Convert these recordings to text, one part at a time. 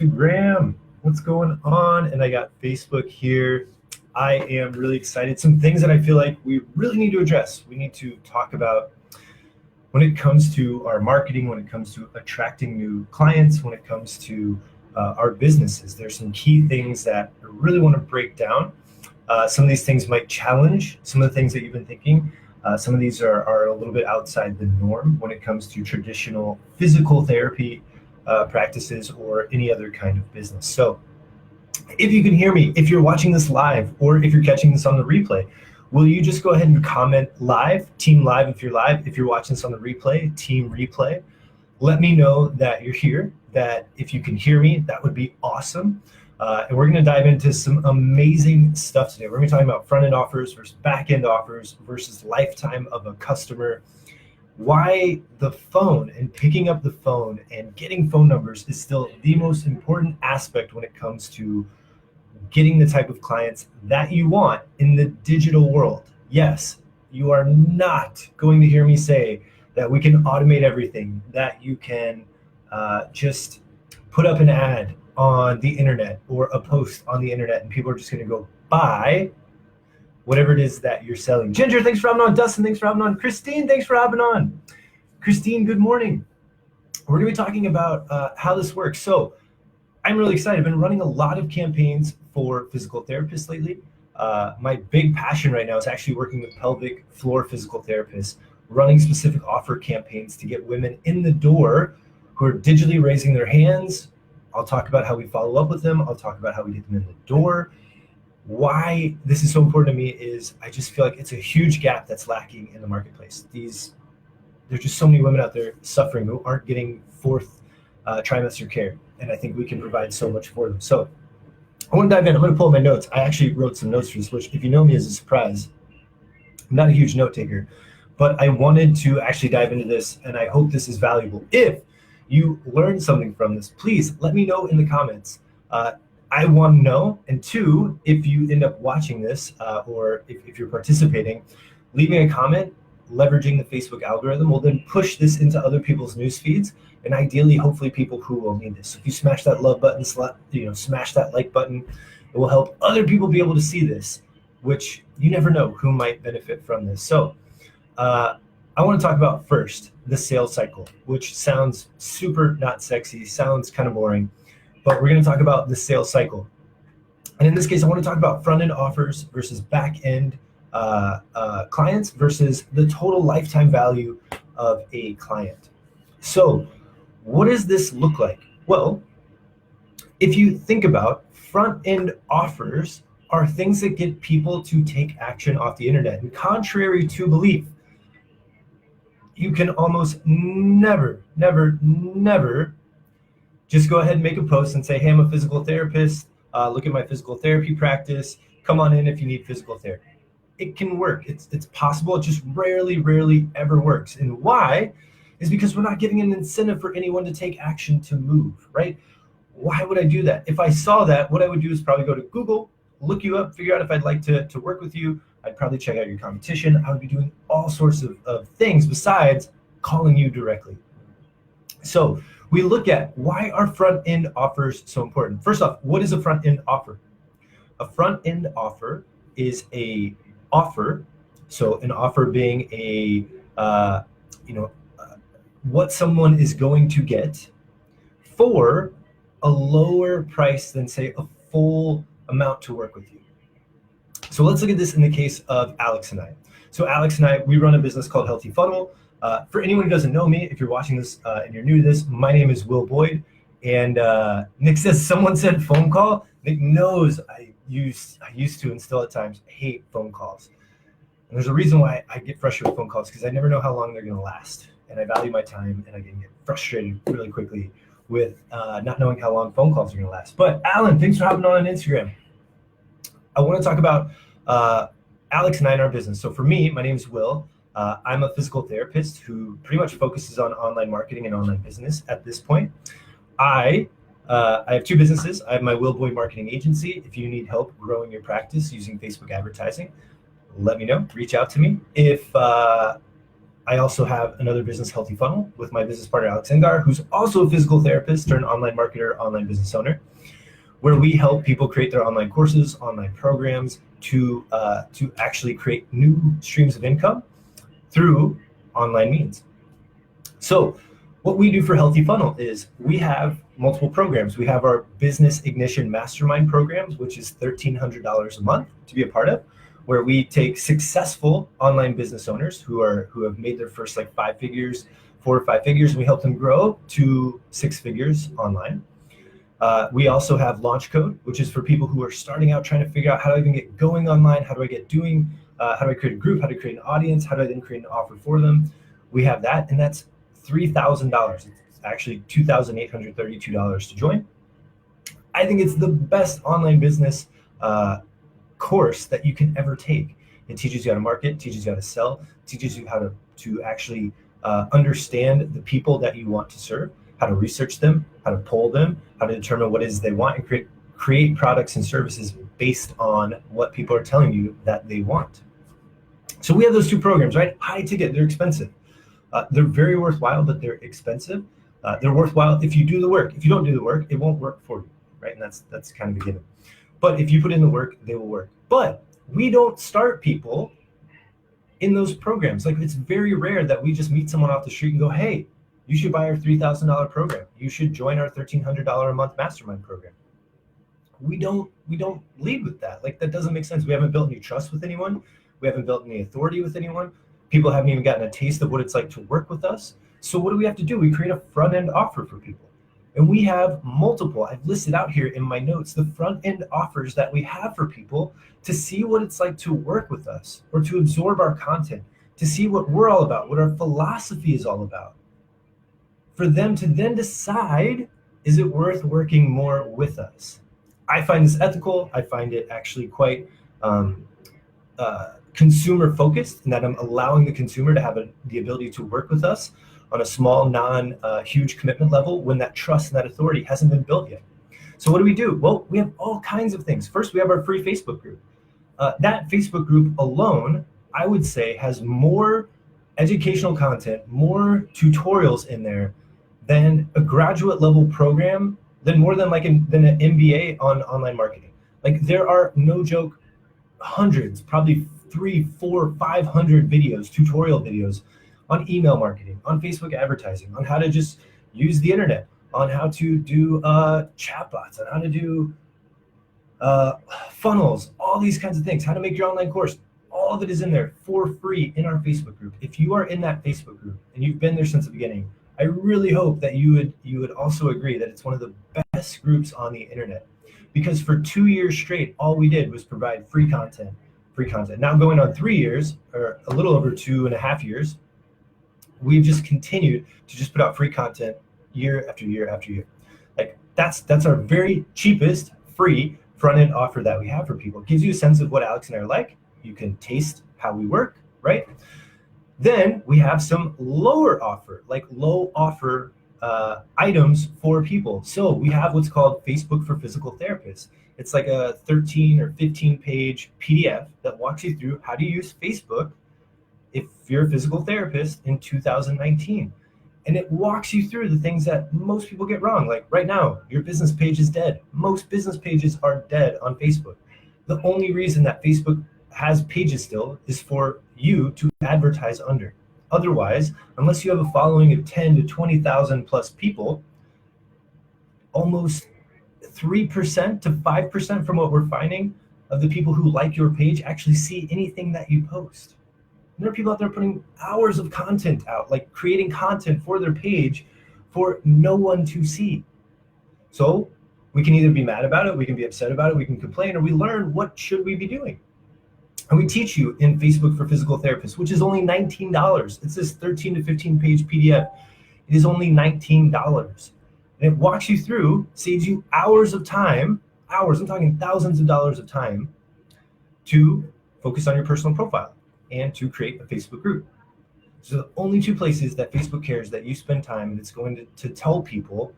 Graham, what's going on? And I got Facebook here. I am really excited. Some things that I feel like we really need to address. We need to talk about when it comes to our marketing, when it comes to attracting new clients, when it comes to our businesses. There's some key things that I really want to break down. Some of these things might challenge some of the things that you've been thinking. Some of these are a little bit outside the norm when it comes to traditional physical therapy practices or any other kind of business. So if you can hear me, if you're watching this live or if you're catching this on the replay, will you just go ahead and comment live, team live if you're live, if you're watching this on the replay, team replay. Let me know that you're here, that if you can hear me, that would be awesome. And we're going to dive into some amazing stuff today. We're going to be talking about front-end offers versus back-end offers versus lifetime of a customer, why the phone and picking up the phone and getting phone numbers is still the most important aspect when it comes to getting the type of clients that you want in the digital world. Yes, you are not going to hear me say that we can automate everything, that you can just put up an ad on the internet or a post on the internet and people are just going to go buy whatever it is that you're selling. Ginger, thanks for having on. Dustin, thanks for having on. Christine, thanks for having on. Christine, good morning. We're going to be talking about how this works. So I'm really excited. I've been running a lot of campaigns for physical therapists lately. My big passion right now is actually working with pelvic floor physical therapists, running specific offer campaigns to get women in the door who are digitally raising their hands. I'll talk about how we follow up with them. I'll talk about how we get them in the door. Why this is so important to me is I just feel like it's a huge gap that's lacking in the marketplace. There's just so many women out there suffering who aren't getting fourth trimester care, and I think we can provide so much for them. So I want to dive in. I'm going to pull my notes. I actually wrote some notes for this, which if you know me as a surprise, I'm not a huge note taker, but I wanted to actually dive into this, and I hope this is valuable. If you learned something from this, please let me know in the comments. I want to know. And two, if you end up watching this or if you're participating, leaving a comment, leveraging the Facebook algorithm will then push this into other people's news feeds, and ideally, hopefully, people who will need this. So if you smash that love button, smash that like button, it will help other people be able to see this, which you never know who might benefit from this. So I want to talk about first the sales cycle, which sounds super not sexy, sounds kind of boring, but we're going to talk about the sales cycle. And in this case, I want to talk about front-end offers versus back-end clients versus the total lifetime value of a client. So what does this look like? Well, if you think about front-end offers are things that get people to take action off the internet. And contrary to belief, you can almost never just go ahead and make a post and say, hey, I'm a physical therapist. Look at my physical therapy practice. Come on in if you need physical therapy. It can work. It's possible. It just rarely ever works. And why? Is because we're not giving an incentive for anyone to take action to move, right? Why would I do that? If I saw that, what I would do is probably go to Google, look you up, figure out if I'd like to work with you. I'd probably check out your competition. I would be doing all sorts of things besides calling you directly. So we look at why are front-end offers so important. First off, what is a front-end offer? A front-end offer is a offer. So an offer being a, what someone is going to get for a lower price than, say, a full amount to work with you. So let's look at this in the case of Alex and I. So Alex and I, we run a business called Healthy Funnel. For anyone who doesn't know me, if you're watching this and you're new to this, my name is Will Boyd. And Nick says, someone said phone call. Nick knows I used to and still at times hate phone calls. And there's a reason why I get frustrated with phone calls, because I never know how long they're going to last. And I value my time, and I can get frustrated really quickly with not knowing how long phone calls are going to last. But Alan, thanks for having on Instagram. I want to talk about Alex and I in our business. So for me, my name is Will. I'm a physical therapist who pretty much focuses on online marketing and online business at this point. I have two businesses. I have my Will Boyd Marketing Agency. If you need help growing your practice using Facebook advertising, let me know. Reach out to me. If I also have another business, Healthy Funnel, with my business partner, Alex Engar, who's also a physical therapist turned online marketer, online business owner, where we help people create their online courses, online programs to actually create new streams of income through online means. So what we do for Healthy Funnel is we have multiple programs. We have our Business Ignition Mastermind programs, which is $1,300 a month to be a part of, where we take successful online business owners who have made their first like 5 figures, 4 or 5 figures, and we help them grow to 6 figures online. We also have Launch Code, which is for people who are starting out trying to figure out how do I even get going online, how do I get doing, how do I create a group, how do I create an audience, how do I then create an offer for them. We have that, and that's $3,000. It's actually $2,832 to join. I think it's the best online business course that you can ever take. It teaches you how to market, teaches you how to sell, teaches you how to actually understand the people that you want to serve, how to research them, how to poll them, how to determine what it is they want, and create products and services based on what people are telling you that they want. So we have those 2 programs, right? High ticket, they're expensive. They're very worthwhile, but they're expensive. They're worthwhile if you do the work. If you don't do the work, it won't work for you, right? And that's kind of a given. But if you put in the work, they will work. But we don't start people in those programs. Like, it's very rare that we just meet someone off the street and go, hey, you should buy our $3,000 program. You should join our $1,300 a month mastermind program. We don't lead with that. Like, that doesn't make sense. We haven't built any trust with anyone. We haven't built any authority with anyone. People haven't even gotten a taste of what it's like to work with us. So what do we have to do? We create a front end offer for people. And we have multiple, I've listed out here in my notes, the front end offers that we have for people to see what it's like to work with us or to absorb our content, to see what we're all about, what our philosophy is all about. For them to then decide, is it worth working more with us? I find this ethical. I find it actually quite consumer focused, in that I'm allowing the consumer to have the ability to work with us on a small, huge commitment level when that trust and that authority hasn't been built yet. So what do? Well, we have all kinds of things. First, we have our free Facebook group. That Facebook group alone, I would say, has more educational content, more tutorials in there than a graduate level program, than more than than an MBA on online marketing. Like, there are, no joke, hundreds, probably 300, 400, 500 videos, tutorial videos on email marketing, on Facebook advertising, on how to just use the internet, on how to do chatbots, on how to do funnels, all these kinds of things, how to make your online course. All of it is in there for free in our Facebook group. If you are in that Facebook group and you've been there since the beginning, I really hope that you would also agree that it's one of the best groups on the internet, because for 2 years straight, all we did was provide free content. Now going on 3 years, or a little over 2.5 years, we've just continued to just put out free content year after year after year. Like, that's our very cheapest free front end offer that we have for people. It gives you a sense of what Alex and I are like. You can taste how we work, right? Then we have some lower offer, like low offer items for people. So we have what's called Facebook for Physical Therapists. It's like a 13 or 15 page PDF that walks you through how to use Facebook if you're a physical therapist in 2019. And it walks you through the things that most people get wrong. Like, right now, your business page is dead. Most business pages are dead on Facebook. The only reason that Facebook has pages still is for you to advertise under. Otherwise, unless you have a following of 10 to 20,000 plus people, almost 3% to 5% from what we're finding of the people who like your page actually see anything that you post. And there are people out there putting hours of content out, like creating content for their page for no one to see. So we can either be mad about it, we can be upset about it, we can complain, or we learn what should we be doing. And we teach you in Facebook for Physical Therapists, which is only $19. It's this 13 to 15 page PDF. It is only $19. And it walks you through, saves you hours of time, hours, I'm talking thousands of dollars of time, to focus on your personal profile and to create a Facebook group. So the only 2 places that Facebook cares that you spend time, and it's going to tell people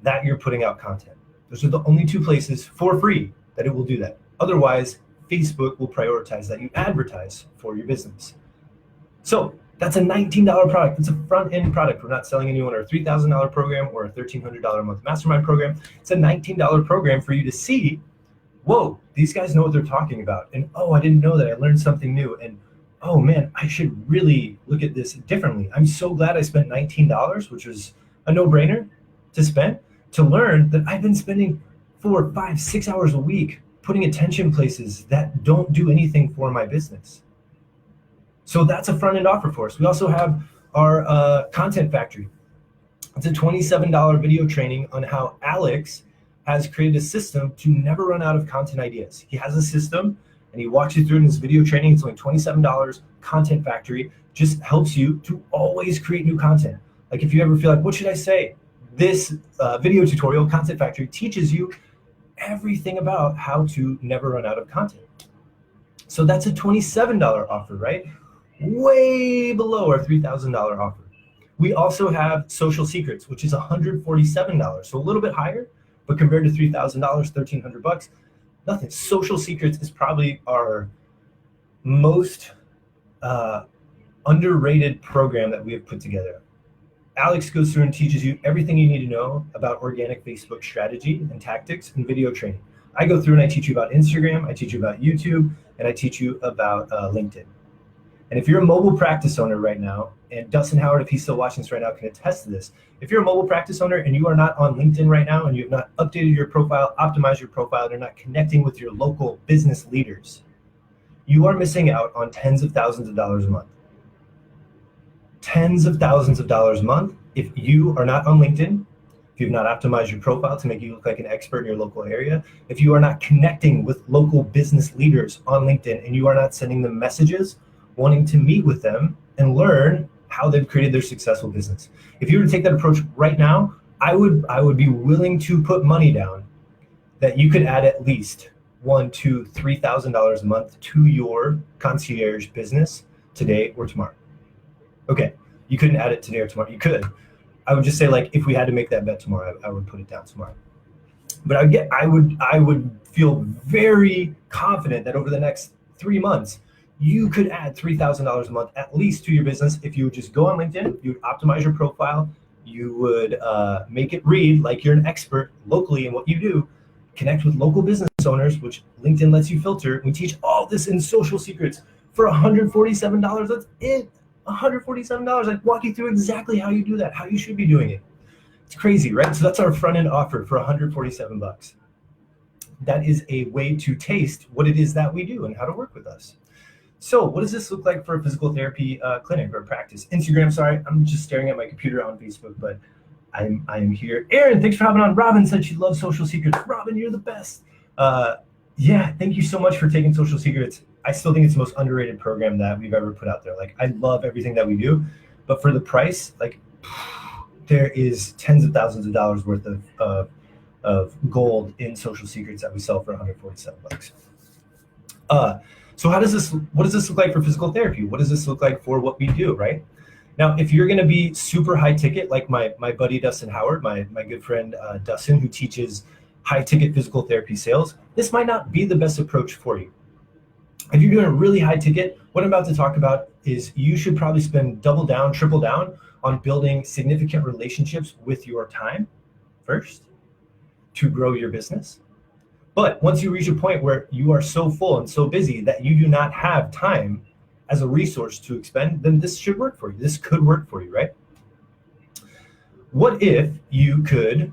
that you're putting out content. Those are the only 2 places for free that it will do that. Otherwise, Facebook will prioritize that you advertise for your business. So That's a $19 product. It's a front-end product. We're not selling anyone our $3,000 program or a $1,300 a month mastermind program. It's a $19 program for you to see, whoa, these guys know what they're talking about. And oh, I didn't know that. I learned something new. And oh man, I should really look at this differently. I'm so glad I spent $19, which was a no-brainer to spend, to learn that I've been spending 4, 5, 6 hours a week putting attention places that don't do anything for my business. So that's a front-end offer for us. We also have our Content Factory. It's a $27 video training on how Alex has created a system to never run out of content ideas. He has a system and he walks you through in his video training. It's only $27. Content Factory just helps you to always create new content. Like if you ever feel like, what should I say? This video tutorial, Content Factory, teaches you everything about how to never run out of content. So that's a $27 offer, right? Way below our $3,000 offer. We also have Social Secrets, which is $147, so a little bit higher, but compared to $3,000, $1,300, nothing. Social Secrets is probably our most underrated program that we have put together. Alex goes through and teaches you everything you need to know about organic Facebook strategy and tactics and video training. I go through and I teach you about Instagram, I teach you about YouTube, and I teach you about LinkedIn. And if you're a mobile practice owner right now, and Dustin Howard, if he's still watching this right now, can attest to this. If you're a mobile practice owner and you are not on LinkedIn right now and you have not updated your profile, optimized your profile, and are not connecting with your local business leaders, you are missing out on tens of thousands of dollars a month. Tens of thousands of dollars a month if you are not on LinkedIn, if you've not optimized your profile to make you look like an expert in your local area, if you are not connecting with local business leaders on LinkedIn and you are not sending them messages wanting to meet with them and learn how they've created their successful business. If you were to take that approach right now, I would be willing to put money down that you could add at least $1,000 to $3,000 a month to your concierge business today or tomorrow. Okay, you couldn't add it today or tomorrow. You could. I would just say, like, if we had to make that bet tomorrow, I would put it down tomorrow. But I would feel very confident that over the next 3 months, you could add $3,000 a month at least to your business if you would just go on LinkedIn, you would optimize your profile, you would make it read like you're an expert locally in what you do, connect with local business owners, which LinkedIn lets you filter. We teach all this in Social Secrets for $147. That's it. $147. I walk you through exactly how you do that, how you should be doing it. It's crazy, right? So that's our front end offer for $147. That is a way to taste what it is that we do and how to work with us. So what does this look like for a physical therapy clinic or practice? Instagram, sorry, I'm just staring at my computer on Facebook, but I'm here. Erin, thanks for hopping on. Robin said she loves Social Secrets. Robin, you're the best. Yeah, thank you so much for taking Social Secrets. I still think it's the most underrated program that we've ever put out there. Like, I love everything that we do, but for the price, like, there is tens of thousands of dollars worth of gold in Social Secrets that we sell for $147. So what does this look like for physical therapy? What does this look like for what we do, right? Now, if you're gonna be super high ticket, like my buddy Dustin Howard, my good friend Dustin, who teaches high ticket physical therapy sales, this might not be the best approach for you. If you're doing a really high ticket, what I'm about to talk about is you should probably spend double down, triple down on building significant relationships with your time first to grow your business. But once you reach a point where you are so full and so busy that you do not have time as a resource to expend, then this should work for you. This could work for you, right? What if you could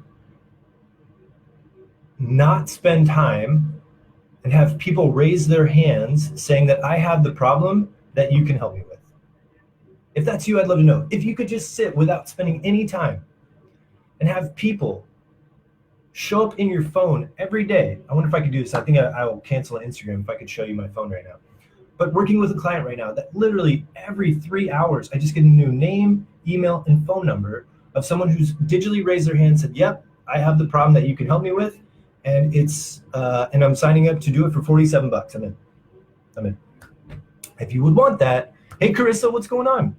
not spend time and have people raise their hands saying that I have the problem that you can help me with? If that's you, I'd love to know. If you could just sit without spending any time and have people show up in your phone every day. I wonder if I could do this. I think I will cancel Instagram if I could show you my phone right now. But working with a client right now that literally every 3 hours, I just get a new name, email, and phone number of someone who's digitally raised their hand and said, yep, I have the problem that you can help me with. And it's and I'm signing up to do it for $47. I'm in. If you would want that, hey Carissa, what's going on?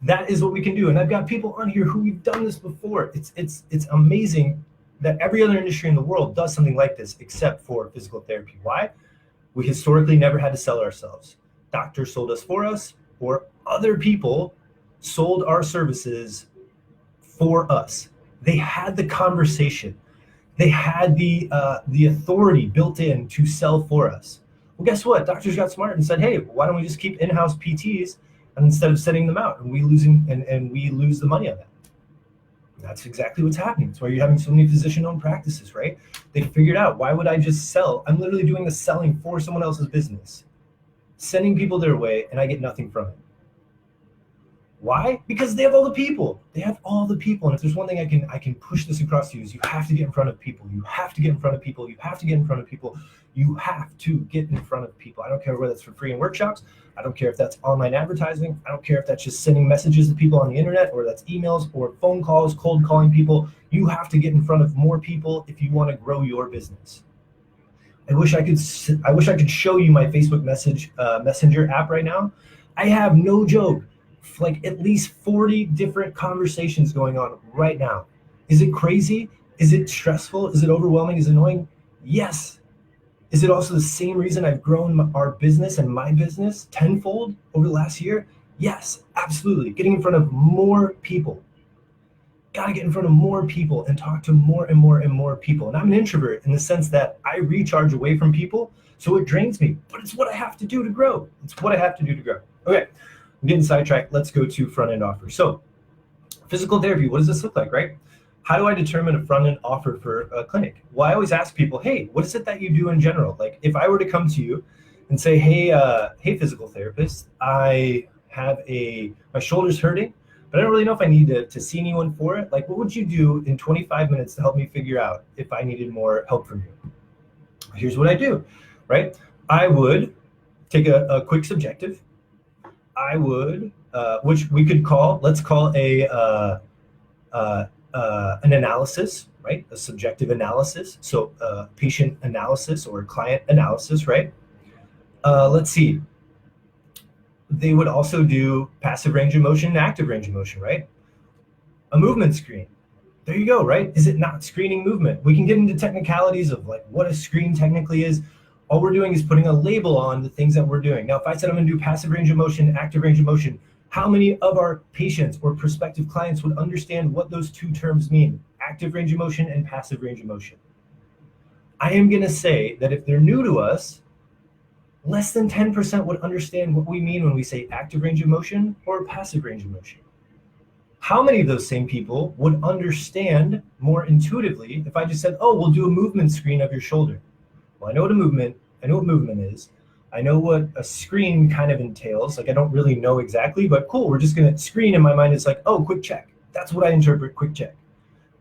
That is what we can do. And I've got people on here who we've done this before. It's amazing that every other industry in the world does something like this except for physical therapy. Why? We historically never had to sell ourselves. Doctors sold us for us, or other people sold our services for us. They had the conversation. They had the authority built in to sell for us. Well, guess what? Doctors got smart and said, hey, why don't we just keep in-house PTs instead of sending them out, and we lose the money on that. That's exactly what's happening. That's why you're having so many physician-owned practices, right? They figured out, why would I just sell? I'm literally doing the selling for someone else's business, sending people their way, and I get nothing from it. Why? Because they have all the people. They have all the people. And if there's one thing I can push this across to you, is you have to get in front of people. You have to get in front of people. You have to get in front of people. You have to get in front of people. I don't care whether it's for free in workshops. I don't care if that's online advertising. I don't care if that's just sending messages to people on the internet, or that's emails or phone calls, cold calling people. You have to get in front of more people if you want to grow your business. I wish I could show you my Facebook Messenger app right now. I have, no joke, like at least 40 different conversations going on right now. Is it crazy? Is it stressful? Is it overwhelming? Is it annoying? Yes. Is it also the same reason I've grown our business and my business tenfold over the last year? Yes, absolutely. Getting in front of more people. Gotta get in front of more people and talk to more and more and more people. And I'm an introvert in the sense that I recharge away from people, so it drains me, but it's what I have to do to grow. It's what I have to do to grow. Okay. I'm getting sidetracked. Let's go to front-end offer. So physical therapy, what does this look like, right? How do I determine a front-end offer for a clinic? Well, I always ask people, hey, what is it that you do in general? Like if I were to come to you and say, hey, physical therapist, I have my shoulder's hurting, but I don't really know if I need to see anyone for it. Like, what would you do in 25 minutes to help me figure out if I needed more help from you? Here's what I do, right? I would take a quick subjective. I would, which we could call, let's call an analysis, right? A subjective analysis. So patient analysis or client analysis, right? Let's see. They would also do passive range of motion and active range of motion, right? A movement screen. There you go, right? Is it not screening movement? We can get into technicalities of like what a screen technically is. All we're doing is putting a label on the things that we're doing. Now, if I said I'm gonna do passive range of motion, active range of motion, how many of our patients or prospective clients would understand what those two terms mean? Active range of motion and passive range of motion. I am gonna say that if they're new to us, less than 10% would understand what we mean when we say active range of motion or passive range of motion. How many of those same people would understand more intuitively if I just said, oh, we'll do a movement screen of your shoulder? Well, I know what movement is. I know what a screen kind of entails. Like, I don't really know exactly, but cool. We're just going to screen in my mind. It's like, oh, quick check. That's what I interpret quick check.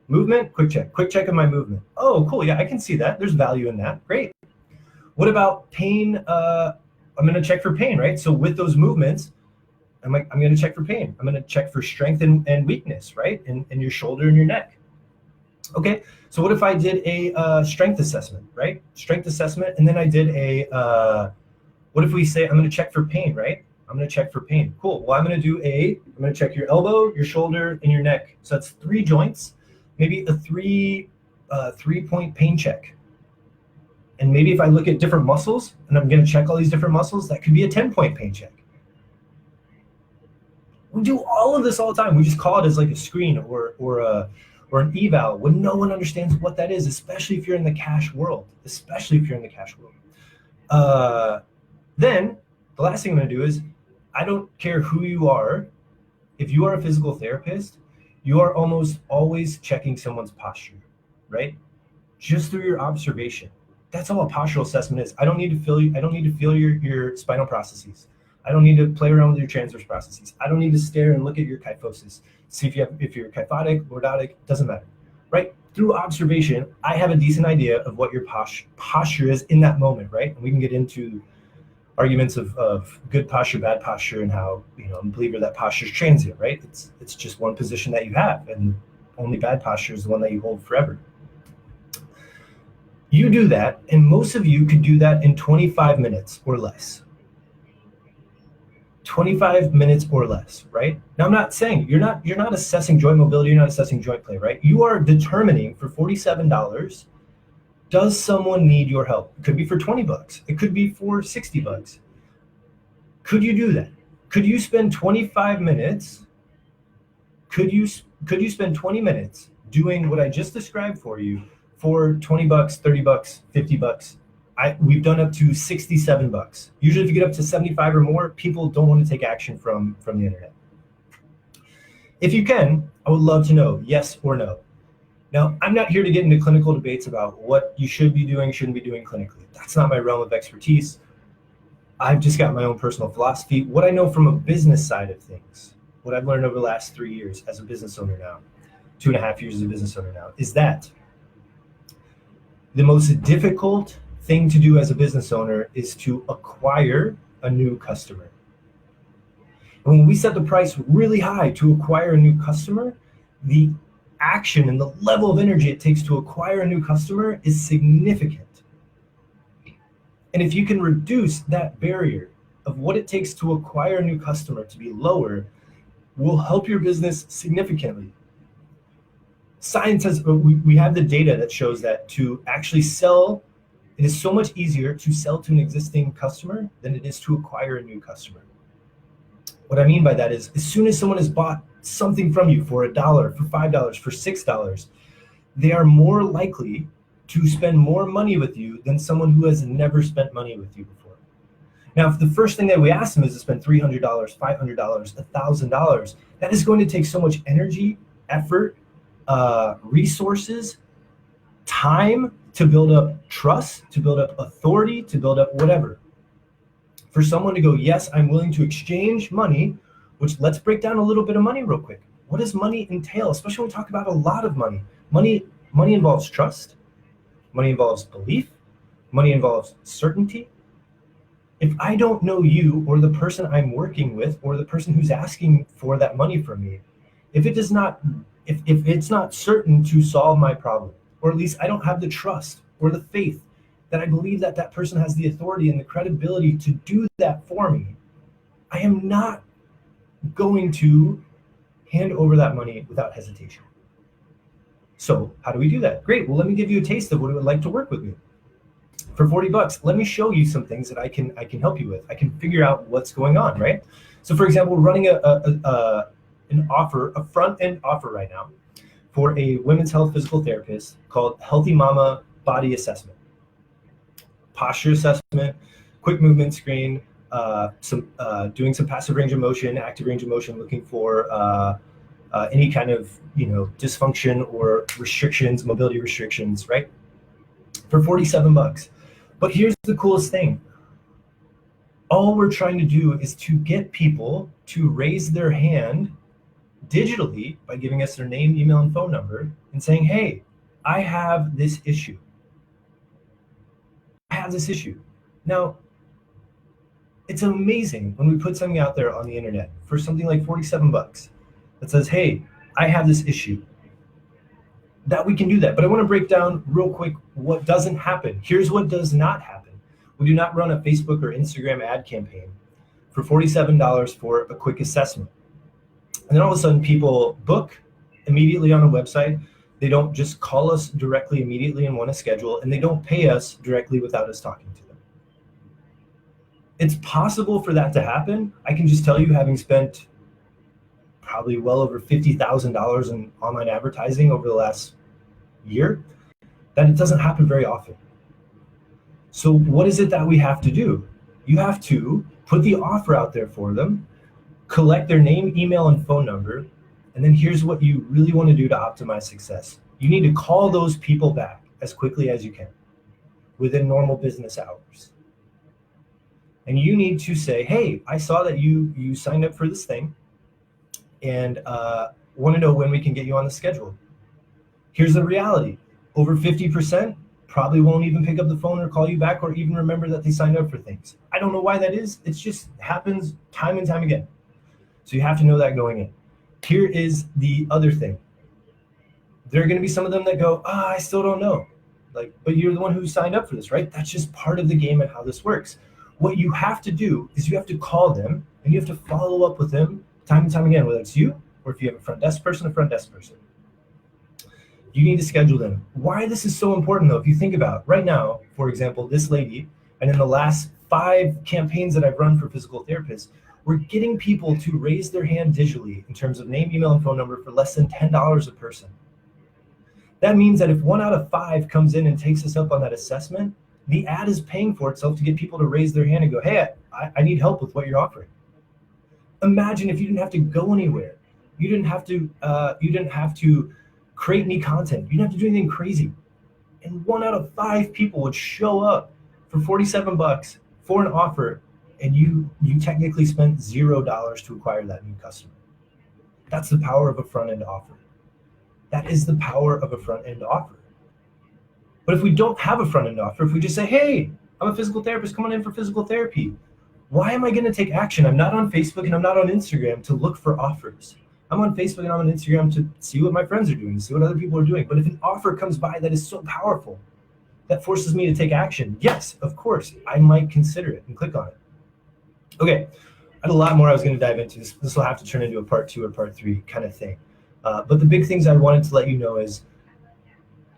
Movement, quick check of my movement. Oh, cool. Yeah, I can see that. There's value in that. Great. What about pain? I'm going to check for pain, right? So with those movements, I'm going to check for pain. I'm going to check for strength and weakness, right? In your shoulder and your neck. Okay, so what if I did a strength assessment, right? Strength assessment, and then I did what if we say I'm going to check for pain, right? I'm going to check for pain. Cool. Well, I'm going to check your elbow, your shoulder, and your neck. So that's 3 joints, maybe a 3-point pain check. And maybe if I look at different muscles and I'm going to check all these different muscles, that could be a 10-point pain check. We do all of this all the time. We just call it as like a screen or an eval when no one understands what that is, especially if you're in the cash world. Then the last thing I'm going to do is, I don't care who you are. If you are a physical therapist, you are almost always checking someone's posture, right? Just through your observation. That's all a postural assessment is. I don't need to feel your spinal processes. I don't need to play around with your transverse processes. I don't need to stare and look at your kyphosis. See if you're kyphotic, lordotic, doesn't matter, right? Through observation, I have a decent idea of what your posture is in that moment, right? And we can get into arguments of good posture, bad posture, and how, I'm a believer that posture is transient, right? It's just one position that you have, and only bad posture is the one that you hold forever. You do that, and most of you could do that in 25 minutes or less. 25 minutes or less, right? Now, I'm not saying you're not assessing joint mobility, you're not assessing joint play, right? You are determining for $47, does someone need your help? It could be for $20. It could be for $60. Could you do that? Could you spend 25 minutes Could you spend 20 minutes doing what I just described for you for 20 bucks, 30 bucks, 50 bucks? We've done up to $67. Usually if you get up to 75 or more, people don't want to take action from the internet. If you can, I would love to know yes or no. Now, I'm not here to get into clinical debates about what you should be doing, shouldn't be doing clinically. That's not my realm of expertise. I've just got my own personal philosophy. What I know from a business side of things, what I've learned over the last 3 years as a business owner now, 2.5 years as a business owner now, is that the most difficult thing to do as a business owner is to acquire a new customer. And when we set the price really high to acquire a new customer, the action and the level of energy it takes to acquire a new customer is significant. And if you can reduce that barrier of what it takes to acquire a new customer to be lower, will help your business significantly. Science has, we have the data that shows that to actually sell, it is so much easier to sell to an existing customer than it is to acquire a new customer. What I mean by that is, as soon as someone has bought something from you for $1, for $5, for $6, they are more likely to spend more money with you than someone who has never spent money with you before. Now, if the first thing that we ask them is to spend $300, $500, $1,000, that is going to take so much energy, effort, resources, time to build up trust, to build up authority, to build up whatever. For someone to go, yes, I'm willing to exchange money, which let's break down a little bit of money real quick. What does money entail? Especially when we talk about a lot of money. Money involves trust. Money involves belief. Money involves certainty. If I don't know you or the person I'm working with or the person who's asking for that money from me, if it's not certain to solve my problem, or at least I don't have the trust or the faith that I believe that that person has the authority and the credibility to do that for me, I am not going to hand over that money without hesitation. So how do we do that? Great. Well, let me give you a taste of what it would like to work with me. For 40 bucks, let me show you some things that I can help you with. I can figure out what's going on, right? So for example, we're running an offer, a front-end offer right now for a women's health physical therapist called Healthy Mama Body Assessment. Posture assessment, quick movement screen, doing some passive range of motion, active range of motion, looking for any kind of dysfunction or restrictions, mobility restrictions, right? For 47 bucks. But here's the coolest thing. All we're trying to do is to get people to raise their hand digitally by giving us their name, email, and phone number and saying, hey, I have this issue. Now, it's amazing when we put something out there on the internet for something like 47 bucks that says, hey, I have this issue, that we can do that. But I want to break down real quick what doesn't happen. Here's what does not happen. We do not run a Facebook or Instagram ad campaign for $47 for a quick assessment. And then all of a sudden people book immediately on a website. They don't just call us directly immediately and want to schedule, and they don't pay us directly without us talking to them. It's possible for that to happen. I can just tell you, having spent probably well over $50,000 in online advertising over the last year, that it doesn't happen very often. So what is it that we have to do? You have to put the offer out there for them, collect their name, email, and phone number, and then here's what you really want to do to optimize success. You need to call those people back as quickly as you can within normal business hours. And you need to say, hey, I saw that you signed up for this thing and want to know when we can get you on the schedule. Here's the reality. Over 50% probably won't even pick up the phone or call you back or even remember that they signed up for things. I don't know why that is. It just happens time and time again. So you have to know that going in. Here is the other thing. There are going to be some of them that go, I still don't know. But you're the one who signed up for this, right? That's just part of the game and how this works. What you have to do is you have to call them and you have to follow up with them time and time again, whether it's you or if you have a front desk person. You need to schedule them. Why this is so important though, if you think about right now, for example, this lady, and in the last 5 campaigns that I've run for physical therapists, We're getting people to raise their hand digitally in terms of name, email, and phone number for less than $10 a person. That means that if 1 out of 5 comes in and takes us up on that assessment, the ad is paying for itself to get people to raise their hand and go, hey, I need help with what you're offering. Imagine if you didn't have to go anywhere. You didn't have to create any content. You didn't have to do anything crazy. And 1 out of 5 people would show up for $47 for an offer, and you technically spent $0 to acquire that new customer. That's the power of a front-end offer. That is the power of a front-end offer. But if we don't have a front-end offer, if we just say, hey, I'm a physical therapist, come on in for physical therapy, why am I going to take action? I'm not on Facebook and I'm not on Instagram to look for offers. I'm on Facebook and I'm on Instagram to see what my friends are doing, to see what other people are doing. But if an offer comes by that is so powerful, that forces me to take action, yes, of course, I might consider it and click on it. Okay, I had a lot more I was going to dive into. This will have to turn into a part 2 or part 3 kind of thing. But the big things I wanted to let you know is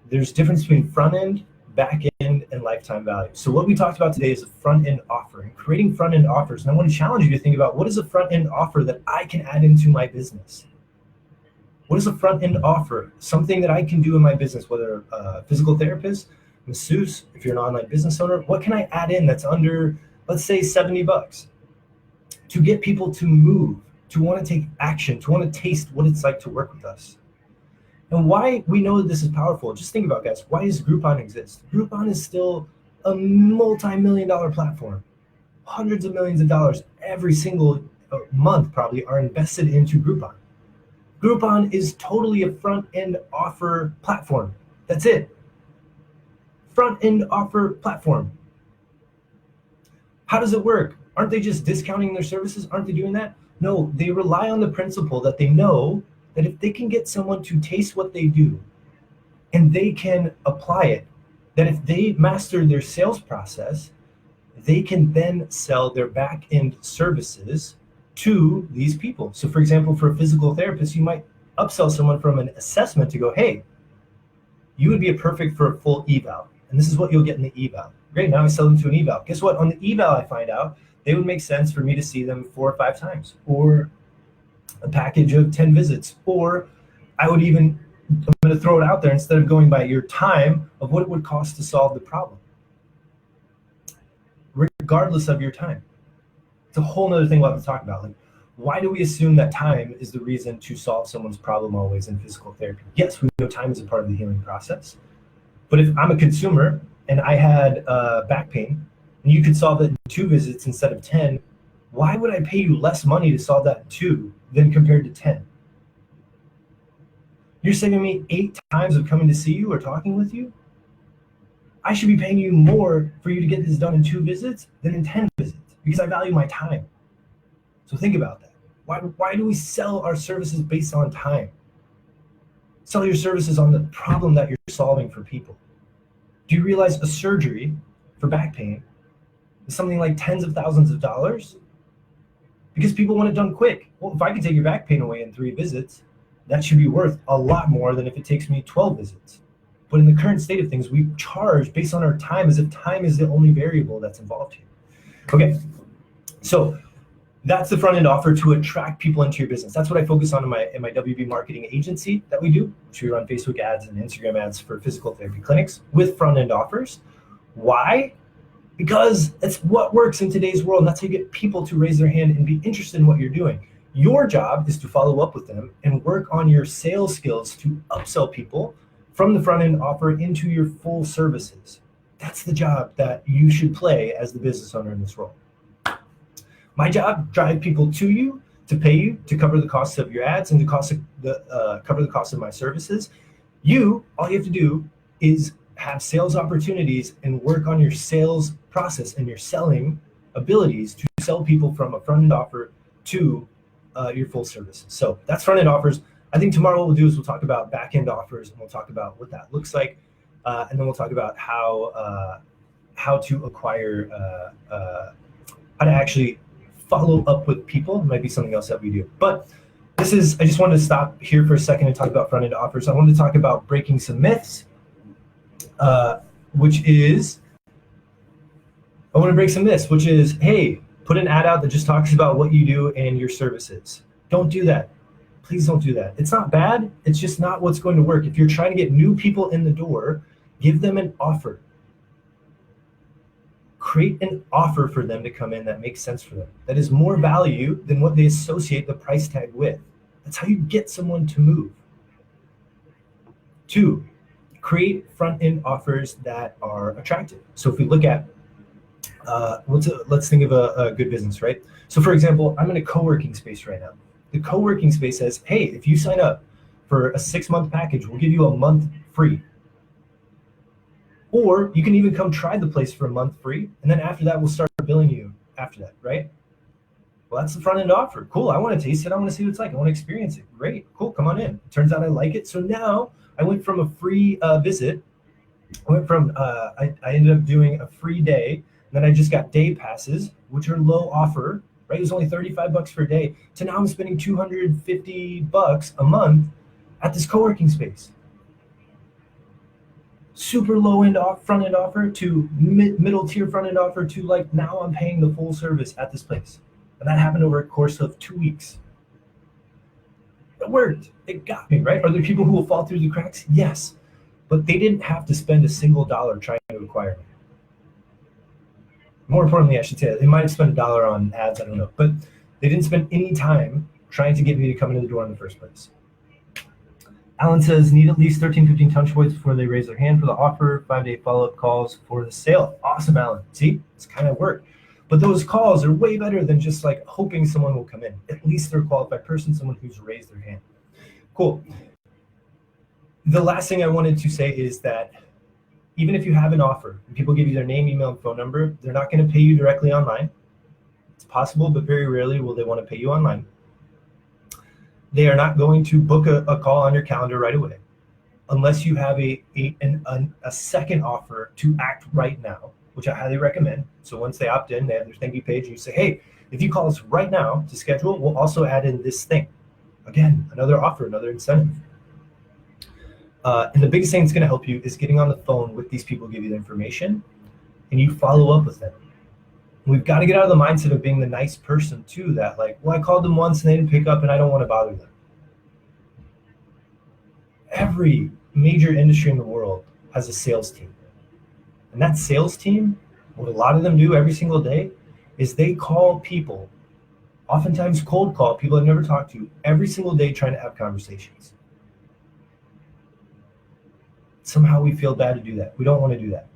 there's difference between front end, back end, and lifetime value. So what we talked about today is a front end offer and creating front end offers. And I want to challenge you to think about, what is a front end offer that I can add into my business? What is a front end offer? Something that I can do in my business, whether a physical therapist, masseuse, if you're an online business owner, what can I add in that's under, let's say, $70 to get people to move, to want to take action, to want to taste what it's like to work with us? And why we know that this is powerful, just think about, guys, why does Groupon exist? Groupon is still a multi-million-dollar platform. Hundreds of millions of dollars every single month probably are invested into Groupon. Groupon is totally a front-end offer platform. That's it. Front-end offer platform. How does it work? Aren't they just discounting their services? Aren't they doing that? No, they rely on the principle that they know that if they can get someone to taste what they do and they can apply it, that if they master their sales process, they can then sell their back-end services to these people. So for example, for a physical therapist, you might upsell someone from an assessment to go, hey, you would be perfect for a full eval. And this is what you'll get in the eval. Great, now I sell them to an eval. Guess what? On the eval, I find out they would make sense for me to see them 4 or 5 times, or a package of 10 visits, or I'm going to throw it out there, instead of going by your time of what it would cost to solve the problem, regardless of your time. It's a whole nother thing we'll have to talk about. Like, why do we assume that time is the reason to solve someone's problem always in physical therapy? Yes, we know time is a part of the healing process. But if I'm a consumer and I had back pain, and you could solve it in 2 visits instead of 10, why would I pay you less money to solve that in 2 than compared to 10? You're saving me 8 times of coming to see you or talking with you? I should be paying you more for you to get this done in 2 visits than in 10 visits, because I value my time. So think about that. Why do we sell our services based on time? Sell your services on the problem that you're solving for people. Do you realize a surgery for back pain is something like tens of thousands of dollars? Because people want it done quick. Well, if I can take your back pain away in 3 visits, that should be worth a lot more than if it takes me 12 visits. But in the current state of things, we charge based on our time, as if time is the only variable that's involved here. Okay, so that's the front end offer to attract people into your business. That's what I focus on in my WB marketing agency that we do, which we run Facebook ads and Instagram ads for physical therapy clinics with front end offers. Why? Because it's what works in today's world. And that's how you get people to raise their hand and be interested in what you're doing. Your job is to follow up with them and work on your sales skills to upsell people from the front end offer into your full services. That's the job that you should play as the business owner in this role. My job, drive people to you, to pay you, to cover the costs of your ads and the cost of cover the cost of my services. All you have to do is have sales opportunities and work on your sales process and your selling abilities to sell people from a front end offer to your full services. So that's front end offers. I think tomorrow what we'll do is we'll talk about back end offers, and we'll talk about what that looks like, and then we'll talk about how to acquire, how to actually follow up with people. It might be something else that we do. But I just wanted to stop here for a second and talk about front end offers. I wanted to talk about breaking some myths, which is, hey, Put an ad out that just talks about what you do and your services. Don't do that. Please don't do that. It's not bad. It's just not what's going to work. If you're trying to get new people in the door, give them an offer. Create an offer for them to come in that makes sense for them, that is more value than what they associate the price tag with. That's how you get someone to move. 2, create front-end offers that are attractive. So if we look at, let's think of a good business, right? So for example, I'm in a co-working space right now. The co-working space says, hey, if you sign up for a 6-month package, we'll give you a month free. Or you can even come try the place for a month free, and then after that, we'll start billing you after that, right? Well, that's the front end offer. Cool, I want to taste it. I want to see what it's like. I want to experience it. Great, cool, come on in. Turns out I like it. So now I went from a free visit. I went from, I ended up doing a free day, and then I just got day passes, which are low offer, right? It was only $35 per day, to now I'm spending $250 a month at this co-working space. Super low end front end offer to middle tier front end offer to like now I'm paying the full service at this place. And that happened over a course of 2 weeks. It worked. It got me, right? Are there people who will fall through the cracks? Yes. But they didn't have to spend a single dollar trying to acquire me. More importantly, I should say, they might have spent $1 on ads, I don't know. But they didn't spend any time trying to get me to come into the door in the first place. Alan says, need at least 13, 15 touch points before they raise their hand for the offer, 5-day follow-up calls for the sale. Awesome, Alan. See, it's kind of worked. But those calls are way better than just like hoping someone will come in. At least they're a qualified person, someone who's raised their hand. Cool. The last thing I wanted to say is that even if you have an offer and people give you their name, email, and phone number, they're not going to pay you directly online. It's possible, but very rarely will they want to pay you online. They are not going to book a call on your calendar right away unless you have a second offer to act right now, which I highly recommend. So once they opt in, they have their thank you page, and you say, hey, if you call us right now to schedule, we'll also add in this thing. Again, another offer, another incentive. And the biggest thing that's going to help you is getting on the phone with these people who give you the information, and you follow up with them. We've got to get out of the mindset of being the nice person too, that like, well, I called them once and they didn't pick up and I don't want to bother them. Every major industry in the world has a sales team. And that sales team, what a lot of them do every single day is they call people, oftentimes cold call people I've never talked to, every single day trying to have conversations. Somehow we feel bad to do that. We don't want to do that.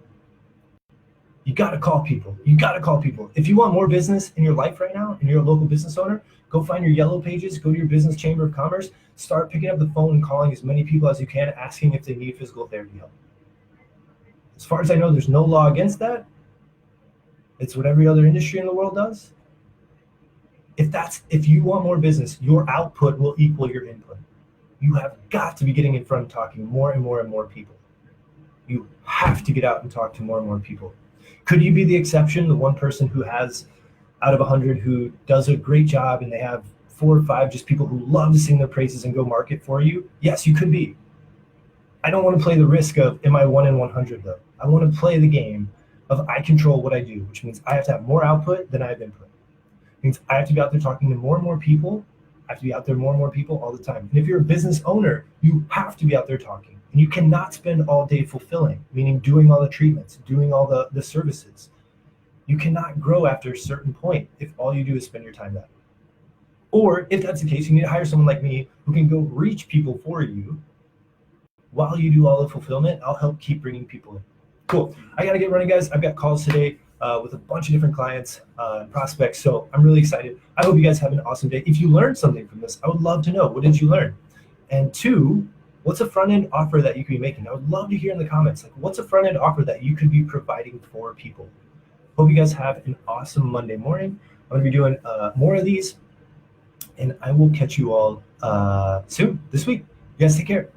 You got to call people. You got to call people. If you want more business in your life right now and you're a local business owner, go find your yellow pages, go to your business chamber of commerce, start picking up the phone and calling as many people as you can, asking if they need physical therapy help. As far as I know, there's no law against that. It's what every other industry in the world does. If you want more business, your output will equal your input. You have got to be getting in front and talking more and more and more people. You have to get out and talk to more and more people. Could you be the exception, the one person who has, out of 100, who does a great job and they have 4 or 5 just people who love to sing their praises and go market for you? Yes, you could be. I don't want to play the risk of, am I 1 in 100 though? I want to play the game of I control what I do, which means I have to have more output than I have input. It means I have to be out there talking to more and more people. I have to be out there more and more people all the time. And if you're a business owner, you have to be out there talking. And you cannot spend all day fulfilling, meaning doing all the treatments, doing all the services. You cannot grow after a certain point if all you do is spend your time that. Or if that's the case, you need to hire someone like me who can go reach people for you while you do all the fulfillment. I'll help keep bringing people in. Cool. I got to get running, guys. I've got calls today with a bunch of different clients and prospects. So I'm really excited. I hope you guys have an awesome day. If you learned something from this, I would love to know. What did you learn? And 2, what's a front-end offer that you could be making? I would love to hear in the comments, like, what's a front-end offer that you could be providing for people? Hope you guys have an awesome Monday morning. I'm going to be doing more of these, and I will catch you all soon this week. You guys take care.